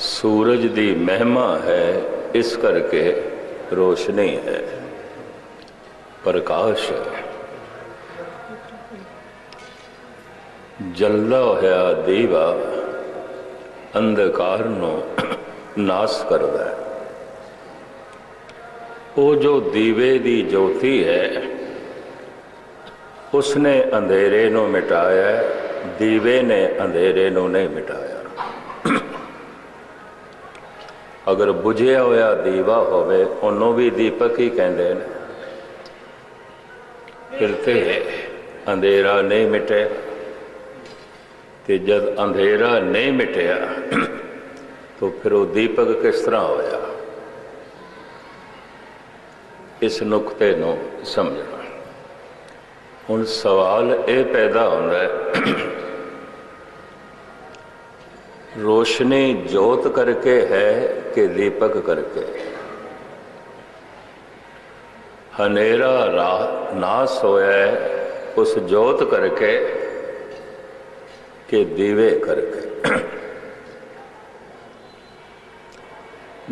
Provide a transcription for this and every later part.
सूरज दी महिमा है, इस करके रोशनी है, प्रकाश है। जलदा होया दीवा अंधकार नूं नाश करदा है। वो जो दीवे दी ज्योति है, उसने अंधेरे नूं मिटाया, दीवे ने अंधेरे नूं नहीं मिटाया। अगर बुझिया होया दीवा होवे, उन्हों भी दीपक ही कहते हैं। फिर ते अंधेरा नहीं मिटे, ते जब अंधेरा नहीं मिटिया तो फिर वो दीपक किस तरह होया। इस नुकते नूं समझना। हुण सवाल ये पैदा होता है, रोशनी जोत करके है कि दीपक करके? हनेरा नाश होया है उस जोत करके कि दीवे करके?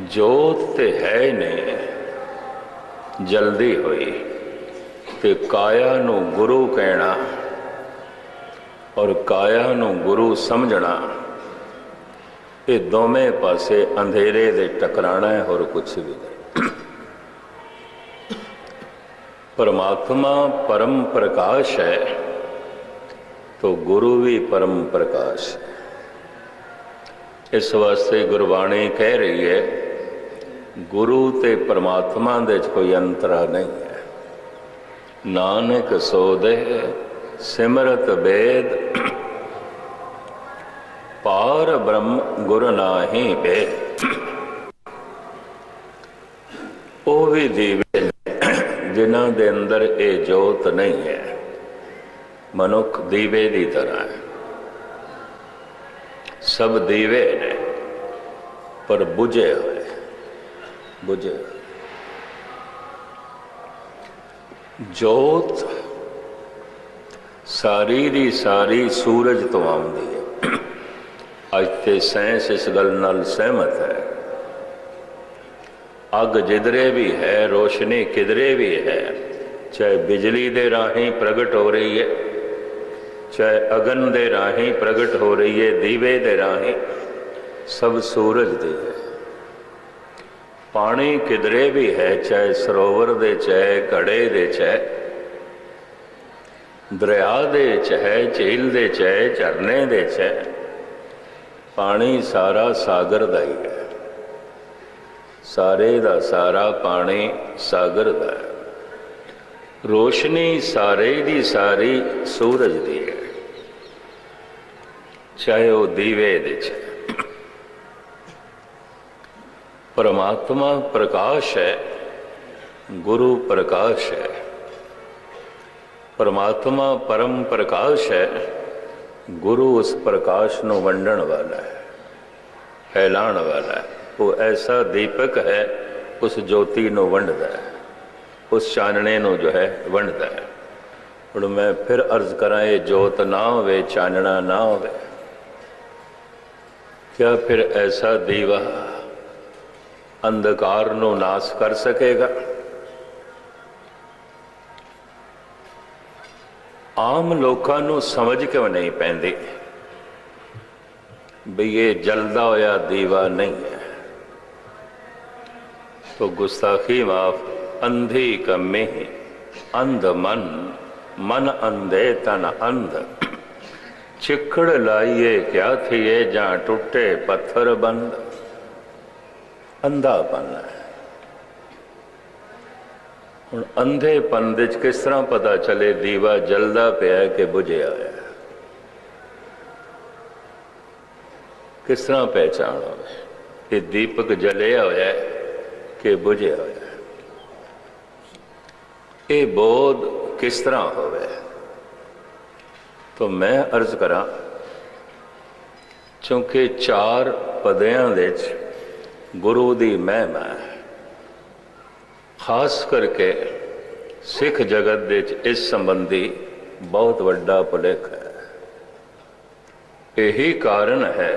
जोत ते है नहीं, जल्दी हुई ते काया नू गुरु कहना और काया नू गुरु समझना, ये दोवें पासे अंधेरे दे टकराना है और कुछ भी नहीं। परमात्मा परम प्रकाश है तो गुरु भी परम प्रकाश है। इस वास्ते गुरबाणी कह रही है, गुरु ते परमात्मा दे कोई अंतरा नहीं है। नानक सो दे सिमरत वेद, पार ब्रह्म गुर नाहि भेद। वो भी दीवे जिन्हां दे अंदर ये जोत नहीं है। मनुख दीवे की तरह है, सब दीवे ने पर बुझे हुए, बुझे। जोत सारी दी सारी सूरज तो आउंदी है। अज ते साइंस इस गल नाल सहमत है। अग जिधरे भी है, रोशनी किधरे भी है, चाहे बिजली दे राही प्रगट हो रही है, चाहे अगन दे राही प्रगट हो रही है, दीवे दे राही, सब सूरज दी है। पानी किधरे भी है, चाहे सरोवर दे, चाहे घड़े दे, चाहे दरिया दे, चाहे झील दे, चाहे झरने दे, चाहे पानी सारा सागर दा ही है। सारे दा सारा पानी सागर दा है। रोशनी सारे दी सारी सूरज दी है, चाहे वो दीवे दे, चाहे। परमात्मा प्रकाश है, गुरु प्रकाश है। परमात्मा परम प्रकाश है, गुरु उस प्रकाश नूं वंडण वाला है, फैलाण वाला है। वो ऐसा दीपक है, उस ज्योति नूं वंडदा है, उस चानने नूं जो है वंडदा है। हुण मैं फिर अर्ज करा, ये जोत ना होवे, चानना ना होवे, क्या फिर ऐसा दीवा अंधकार नूं नाश कर सकेगा? आम लोगों नूं समझ क्यों नहीं पैंदी भी ये जलदा होया दीवा नहीं है? तो गुस्ताखी माफ। अंधी कमी अंध मन, मन अंधे तन अंध। चिकड़ लाइए क्या थिए, जहां टूटे पत्थर बंद। अंधापन है। हुण अंधेपन दे किस तरह पता चले दीवा जलदा पिया कि बुझिया है? किस तरह पहचान हो कि दीपक जलिया होया है कि बुझिया होया है? ये बोध किस तरह होवे? तो मैं अर्ज करा, चूंकि चार पदियां दे गुरु दी महिमा है, खास करके सिख जगत दे इस संबंधी बहुत वड्डा भुलेख है। यही कारण है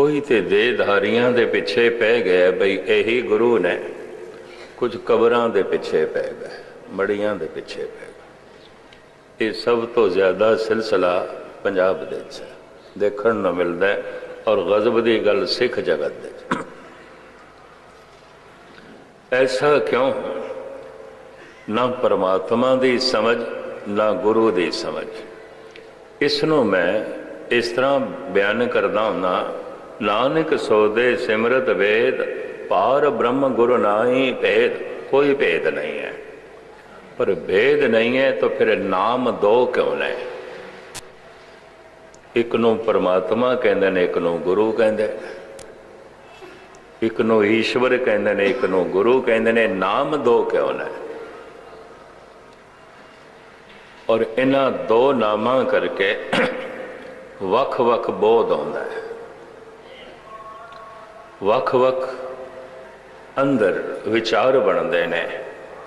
ਕੋਈ ਤੇ ਦੇਹਧਾਰੀਆਂ ਦੇ ਪਿੱਛੇ ਪੈ ਗਿਆ ਬਈ ਇਹੀ ਗੁਰੂ ਨੇ, ਕੁਝ ਕਬਰਾਂ ਦੇ ਪਿੱਛੇ ਪੈ ਗਏ, ਮੜੀਆਂ ਦੇ ਪਿੱਛੇ ਪੈ ਗਏ। ਇਹ ਸਭ ਤੋਂ ਜ਼ਿਆਦਾ ਸਿਲਸਿਲਾ ਪੰਜਾਬ ਦੇ ਵਿੱਚ ਦੇਖਣ ਨੂੰ ਮਿਲਦਾ ਹੈ। ਔਰ ਗਜ਼ਬ ਦੀ ਗੱਲ ਸਿੱਖ ਜਗਤ ਦੇ ऐसा क्यों? ना परमात्मा की समझ ना गुरु की समझ। इसनों मैं इस तरह बयान करता हूँ, नानक सोदे सिमरत वेद, पार ब्रह्म गुरु नाही भेद। कोई भेद नहीं है, पर भेद नहीं है तो फिर नाम दो क्यों ने? एक नूं परमात्मा कहते हैं, एक नूं गुरु कहते हैं, एक नूं ईश्वर कहते हैं, एक नूं गुरु कहते हैं। नाम दो क्यों ने? और इन्हां दो नामां करके वख वख बोध आउंदा है, वख वख अंदर विचार बनते हैं।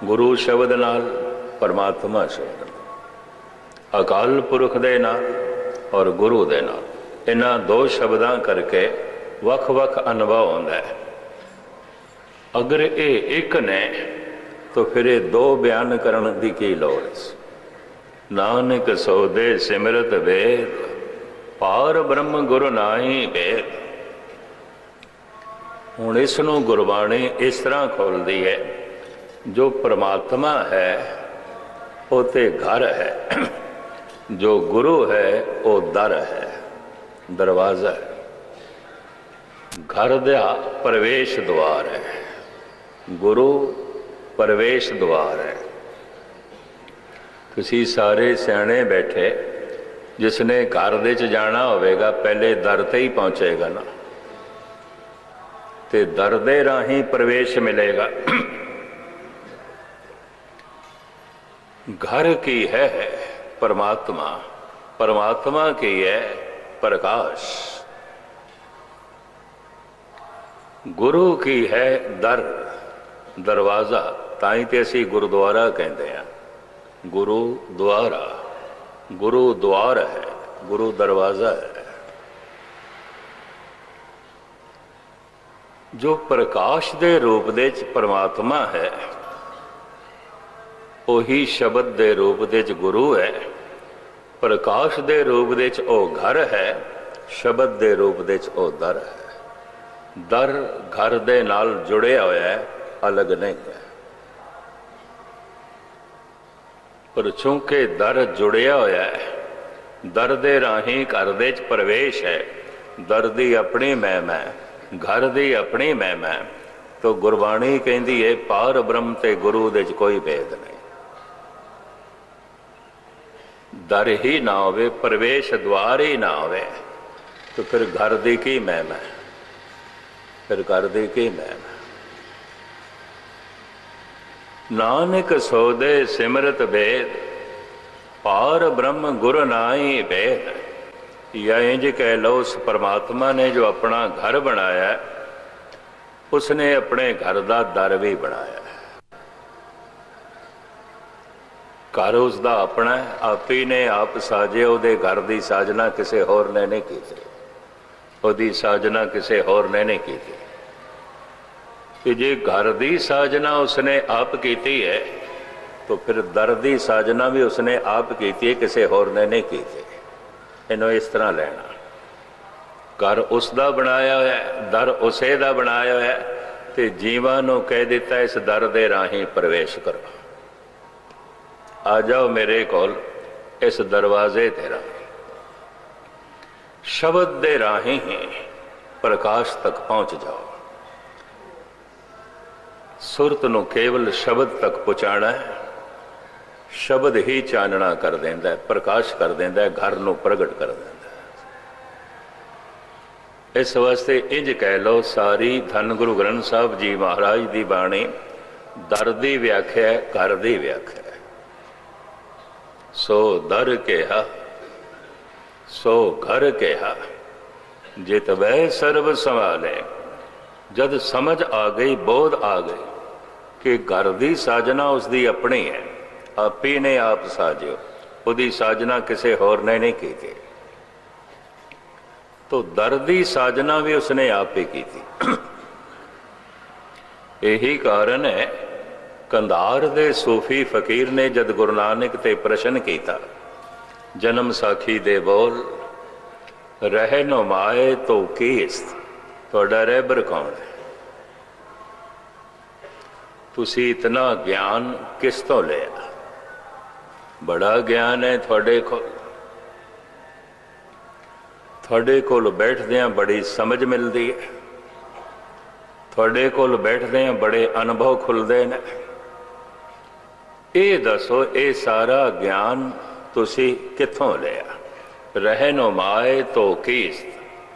गुरु शब्द नाल, परमात्मा शब्द नाल, अकाल पुरख दे नाल और गुरु दे नाल, इन्हां दो शब्दां करके वख वख अनुभव होंदा है। अगर ये एक ने तो फिर ये दो बयान करने की की लोड़ है? नानक सोदे सिमरत वेद, पार ब्रह्म गुरु नाही भेद। हुण इसनूं गुरबाणी इस तरह खोलती है, जो परमात्मा है वो ते घर है, जो गुरु है वो दर है, दरवाज़ा है। घर दा प्रवेश द्वार है, गुरु प्रवेश द्वार है। तुसी सारे सियाणे बैठे, जिसने घर दे च जाना होवेगा पहले दर ते ही पहुंचेगा ना, ते दर दे राही प्रवेश मिलेगा। घर की है परमात्मा, परमात्मा की है प्रकाश, गुरु की है दर, दरवाज़ा। ताई ते असी गुरुद्वारा कहते हैं, गुरु द्वारा, गुरु द्वार है, गुरु दरवाज़ा है। जो प्रकाश दे रूप दे परमात्मा है, वही शब्द दे रूप दे गुरु है। प्रकाश दे रूप दे ओ घर है, शब्द दे रूप दे ओ दर है। दर घर दे नाल जुड़िया होया है, अलग नहीं है। पर चूंकि दर जुड़िया होया है, दर दे राही घर दे प्रवेश है। दर दी अपनी महिमा, घर दी अपनी महिमा, तो गुरबाणी कहती है पार ब्रह्म ते गुरु दे कोई भेद नहीं। दर ही ना होवे, प्रवेश द्वार ही ना होवे, तो फिर घर दी की महिमा, फिर घर दी की महिमा। नानक सोदे सिमरत वेद, पार ब्रह्म गुरु नाई भेद। या इंज कह लो, उस परमात्मा ने जो अपना घर बनाया है, उसने अपने घर का दर भी बनाया है। घर उसका अपना है, आप ही ने आप साजे। उहदे घर की साजना किसी होर ने नहीं की, उहदी साजना किसी होर ने नहीं की। कि जे घर की साजना उसने आप की है, तो फिर दर की साजना भी उसने आप की है, किसी होर ने नहीं की। इन्हों इस तरह लेना, घर उसका बनाया है, दर उसे दा बनाया है, तो जीवां नूं कह दिता इस दर दे राही प्रवेश करो। आ जाओ मेरे कोल इस दरवाजे ते राही, शब्द दे राही ही प्रकाश तक पहुंच जाओ। सुरत नूं केवल शब्द तक पहुँचाना है, शब्द ही चानना कर देंदा है, प्रकाश कर देंदा है, घर नूं प्रगट कर देंदा है। इस वास्ते इंज कह लो, सारी धन गुरु ग्रंथ साहब जी महाराज की बाणी दर दी व्याख्या है, घर दी व्याख्या है। सो दर केहा, सो घर केहा, जित वह सर्व संभाले। जद समझ आ गई, बोध आ गई कि घर की साजना उसकी अपनी है, आप ही ने आप साजियो, उसकी साजना किसी होर ने नहीं की थी, तो दर की साजना भी उसने आप ही की थी। यही कारण है कंधार दे सूफी फकीर ने जद गुरु नानक ते प्रश्न किया, जन्म साखी दे बोल रह नो माए तो कीस, तुहाडा रहबर कौन है? तुसी इतना ज्ञान किस तो लिया? बड़ा ज्ञान है थोड़े कोल बैठदियां बड़ी समझ मिलती है, थोड़े कोल बैठदियां बड़े अनुभव खुलते हैं। ये दसो ये सारा ज्ञान तुसी कित्थों लिया? रहनो माए तो कीस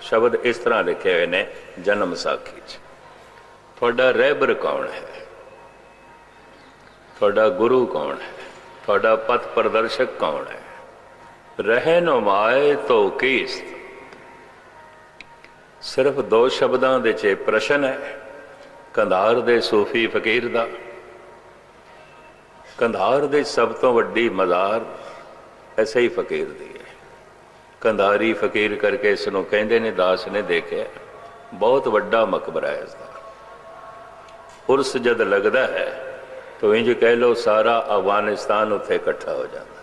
शब्द इस तरह लिखे हुए ने जन्म साखी च। थोड़ा रहबर कौन है? थोड़ा गुरु कौन है? थोड़ा पथ प्रदर्शक कौन है? रहनो माए तो कीस सिर्फ दो शब्दों दे च प्रश्न है कंधार दे सूफी फकीर दा। कंधार दे सब तो वड्डी मज़ार ऐसे ही फकीर दी है। कंधारी फकीर करके इसनों कहते ने, दास ने देखे बहुत वड्डा मकबरा है इसका। उर्स जद लगता है तो इंज कह लो सारा अफगानिस्तान उत्थे इकट्ठा हो जाता है।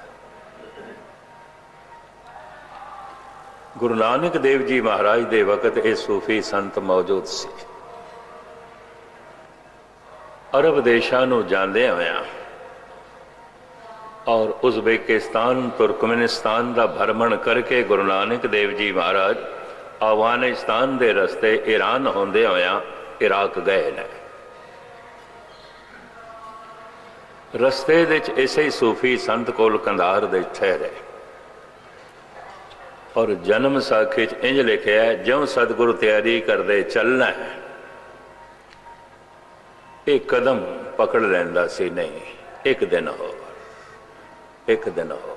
गुरु नानक देव जी महाराज दे वक्त ये सूफी संत मौजूद सी। अरब देशों नूं जांदे होया और उज़्बेकिस्तान तुर्कमेनिस्तान का भ्रमण करके गुरु नानक देव जी महाराज अफगानिस्तान के रस्ते ईरान होंदे होया इराक गए ने। रस्ते विच इसे ही सूफी संत कोल कंधार दे ठहरे और जन्म साखी इंज लिखा है, ज्यों सतगुरु तैयारी करते चलना है एक कदम पकड़ लेंदा सी नहीं, एक दिन हो, एक दिन हो।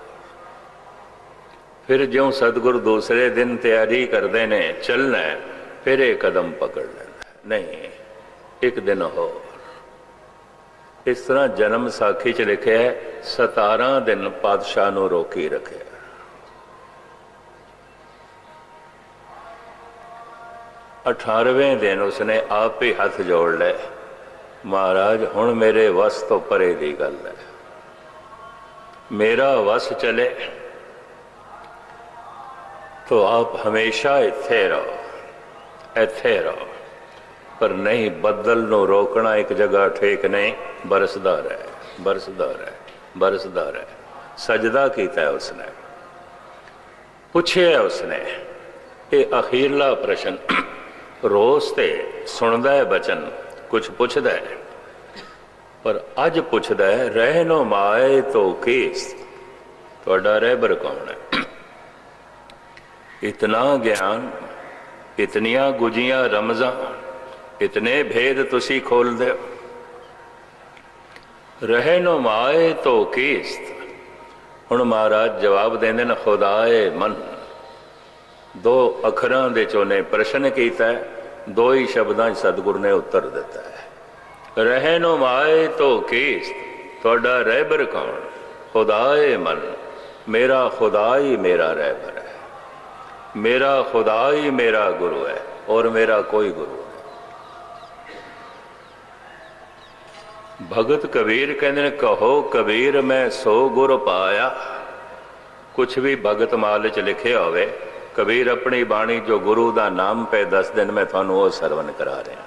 फिर ज्यों सतगुरु दूसरे दिन तैयारी करते ने चलना है, फिर एक कदम पकड़ लेना नहीं, एक दिन हो। इस तरह जन्म साखी च लिखे है 17 दिन पातशाह नूं रोकी रखे। 18वें दिन उसने आप ही हाथ जोड़ ले, महाराज हुण मेरे वस तो परे दी गल है, मेरा वस चले तो आप हमेशा इत्थे रहो, इत्थे रहो, पर नहीं बदल नूं रोकना एक जगह ठीक नहीं, बरसदा रहे, बरसदा रहे, बरसदा रहे। सजदा कीता है उसने, पूछे उसने ये अखीरला प्रश्न, रोज ते सुनदा है बचन, कुछ पुछदा है, पर अज पुछदा है रहनो माए तो कीस, तुहाडा रहबर कौन है? इतना ज्ञान, इतनियां गुजियां रमजां, इतने भेद तुसी खोल दे। रहनो माए तो कीस, हुण महाराज जवाब देंदे न खुदाए मन। दो अखरां दे चोने प्रश्न कीता है, दो ही शब्दां सतगुरु ने उत्तर दिता है। रहनो माए तो कीस, तुहाडा रहबर कौन? खुदाए मन, मेरा खुदा ही मेरा रहबर है, मेरा खुदा ही मेरा गुरु है और मेरा कोई गुरु नहीं। भगत कबीर कहते कहो कबीर मैं सो गुर पाया। कुछ भी भगत माल च लिखे होवे, कबीर अपनी बाणी जो गुरु का नाम पे 10 दिन में थानू वो सरवण करा रहा।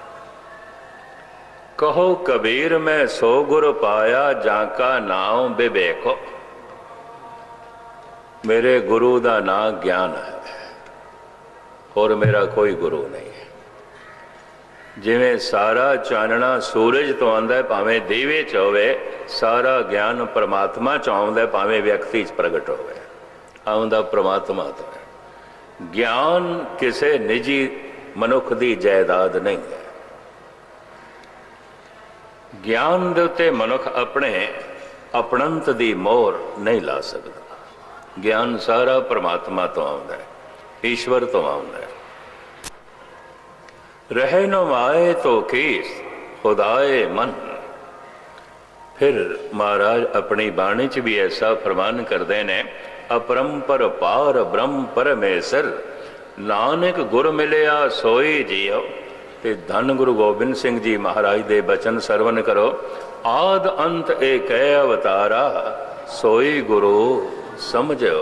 कहो कबीर मैं सो गुर पाया, जाका नाम विवेको। मेरे गुरु का नाम ज्ञान है और मेरा कोई गुरु नहीं है। जिमें सारा चानना सूरज तो आंदा है, भावें दीवे च होवे, सारा ज्ञान परमात्मा च आउंदा है, भावें व्यक्ति च प्रगट होवे, आउंदा परमात्मा तो है। ज्ञान किसी निजी मनुख की जायदाद नहीं है। ज्ञान दे उत्ते मनुख अपने अपनंत की मोहर नहीं ला सकता। ज्ञान सारा परमात्मा तो आउंदा है, ईश्वर तो आउंदा है। रहे न माए तो कीस, खुदाए मन। फिर महाराज अपनी बाणी च भी ऐसा फरमान करते ने, अपरंपर पार ब्रह्म परमेश्वर, नानक गुर मिलिया सोई जियो। ते धन गुरु गोबिंद सिंह जी महाराज दे बचन सरवण करो। आद अंत एक अवतारा, सोई गुरु समझो